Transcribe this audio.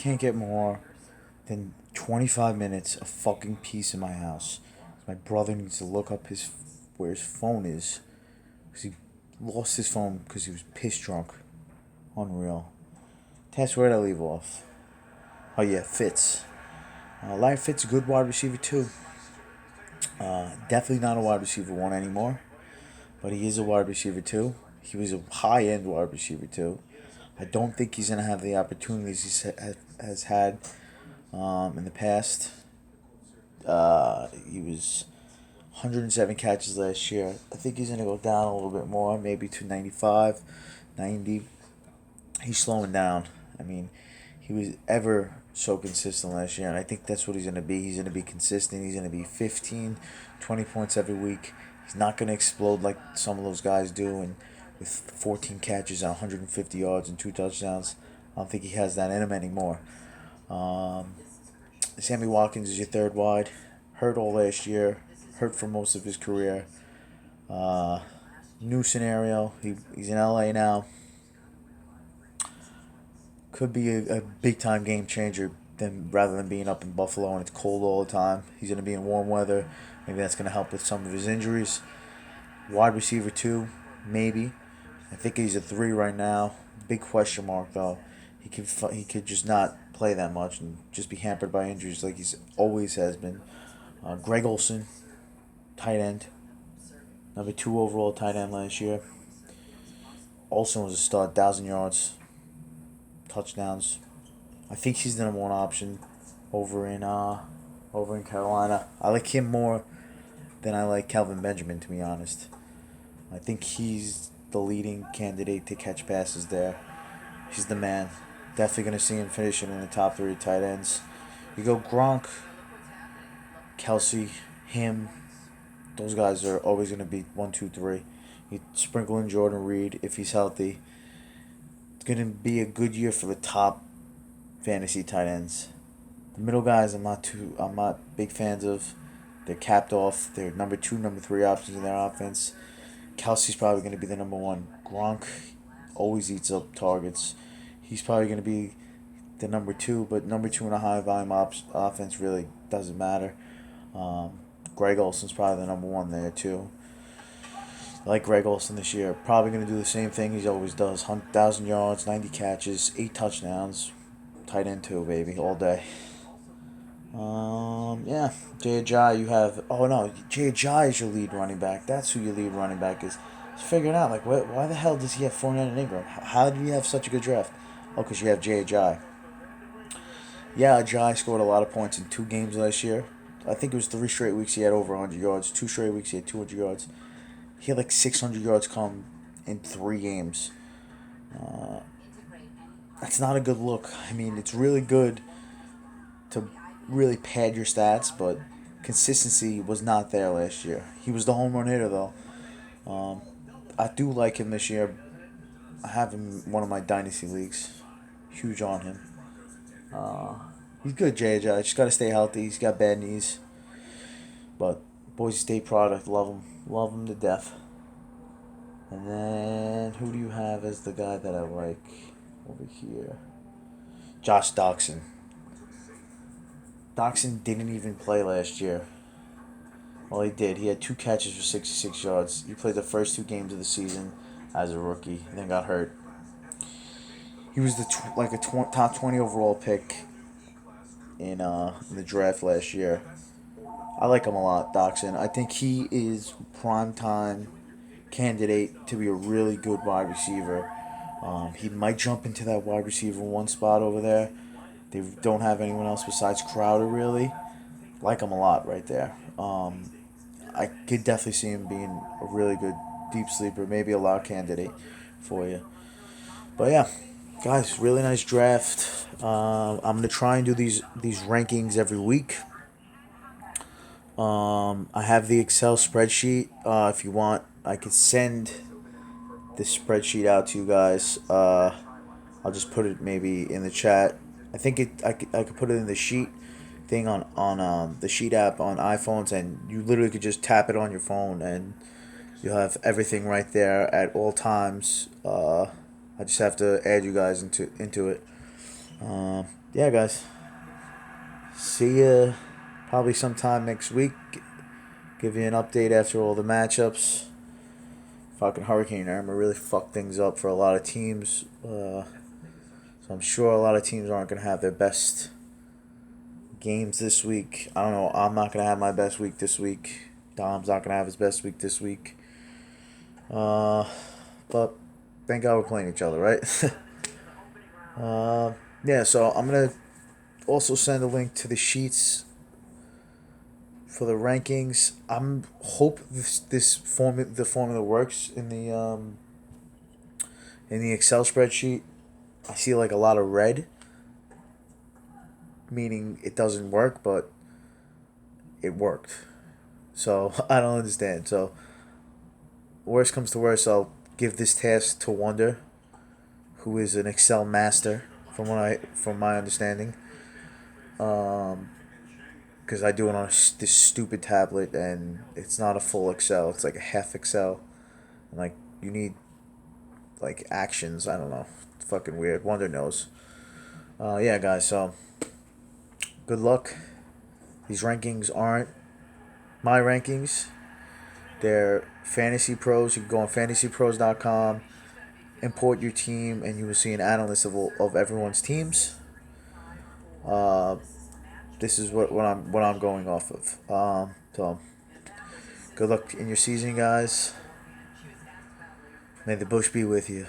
can't get more than 25 minutes of fucking peace in my house. My brother needs to look up where his phone is because he lost his phone because he was piss drunk. Unreal. Tess, where'd I leave off? Oh yeah, Fitz. Larry Fitz, a good wide receiver too. Definitely not a wide receiver one anymore, but he is a wide receiver two. He was a high end wide receiver too. I don't think he's gonna have the opportunities has had in the past. He was 107 catches last year. I think he's gonna go down a little bit more, maybe to 95, 90. He's slowing down. I mean, he was ever so consistent last year, and I think that's what he's going to be. He's going to be consistent. He's going to be 15, 20 points every week. He's not going to explode like some of those guys do, and with 14 catches and 150 yards and 2 touchdowns. I don't think he has that in him anymore. Um, Sammy Watkins is your third wide. Hurt all last year. Hurt for most of his career. Uh, New scenario. He's in LA now. Could be a big time game changer rather than being up in Buffalo and it's cold all the time. He's going to be in warm weather. Maybe that's going to help with some of his injuries. Wide receiver two, maybe. I think he's a three right now. Big question mark though. He could just not play that much and just be hampered by injuries like he's always has been. Greg Olson, tight end, number two overall tight end last year. Olson was a stud, 1,000 yards, touchdowns. I think he's the number one option over in Carolina. I like him more than I like Kelvin Benjamin, to be honest. I think he's the leading candidate to catch passes there. He's the man. Definitely gonna see him finishing in the top three tight ends. You go Gronk, Kelsey, him. Those guys are always gonna be 1, 2, 3. You sprinkle in Jordan Reed if he's healthy. It's gonna be a good year for the top fantasy tight ends. The middle guys, I'm not big fans of. They're capped off. They're number two, number three options in their offense. Kelsey's probably going to be the number one. Gronk always eats up targets. He's probably going to be the number two, but number two in a high volume offense really doesn't matter. Greg Olson's probably the number one there too. I like Greg Olson this year. Probably going to do the same thing he always does. 1,000 yards, 90 catches, 8 touchdowns. Tight end too, baby, all day. Yeah, Jay Ajayi, you have. Oh no, Jay Ajayi is your lead running back. That's who your lead running back is. Just figuring out, like, why the hell does he have Fournette and Ingram? How did he have such a good draft? Oh, because you have Jay Ajayi. Yeah, Ajayi scored a lot of points in 2 games last year. I think it was 3 straight weeks he had over 100 yards. 2 straight weeks he had 200 yards. He had like 600 yards come in 3 games. That's not a good look. I mean, it's really good to really pad your stats, but consistency was not there last year. He was the home run hitter though. Um, I do like him this year. I have him in one of my dynasty leagues. Huge on him. Uh, he's good, JJ. Just gotta stay healthy. He's got bad knees, but Boise State product. Love him to death. And then who do you have as the guy that I like over here? Josh Doxson. Doxson didn't even play last year. Well, he did. He had 2 catches for 66 yards. He played the first 2 games of the season as a rookie, and then got hurt. He was like a top 20 overall pick in the draft last year. I like him a lot, Doxson. I think he is prime time candidate to be a really good wide receiver. He might jump into that wide receiver one spot over there. They don't have anyone else besides Crowder really. Like him a lot right there. I could definitely see him being a really good deep sleeper, maybe a lock candidate for you. But yeah, guys, really nice draft. I'm gonna try and do these rankings every week. I have the Excel spreadsheet. If you want, I could send this spreadsheet out to you guys. I'll just put it maybe in the chat. I think I could put it in the sheet thing on the sheet app on iPhones, and you literally could just tap it on your phone, and you'll have everything right there at all times. I just have to add you guys into it. Yeah, guys. See ya probably sometime next week. Give you an update after all the matchups. Fucking Hurricane Irma really fucked things up for a lot of teams. So I'm sure a lot of teams aren't going to have their best games this week. I don't know. I'm not going to have my best week this week. Dom's not going to have his best week this week. Uh, but thank God we're playing each other, right? uh, yeah, so I'm going to also send a link to the sheets for the rankings. I'm hope the formula works in the Excel spreadsheet. I see like a lot of red, meaning it doesn't work, but it worked. So I don't understand. So worst comes to worst, I'll give this task to Wonder, who is an Excel master, from my understanding. Because I do it on this stupid tablet, and it's not a full Excel. It's like a half Excel, and like you need like actions. I don't know. It's fucking weird. Wonder knows. Yeah, guys. So good luck. These rankings aren't my rankings. They're Fantasy Pros. You can go on fantasypros.com, import your team, and you will see an analyst of everyone's teams. Uh, this is what I'm going off of. So good luck in your season, guys. May the bush be with you.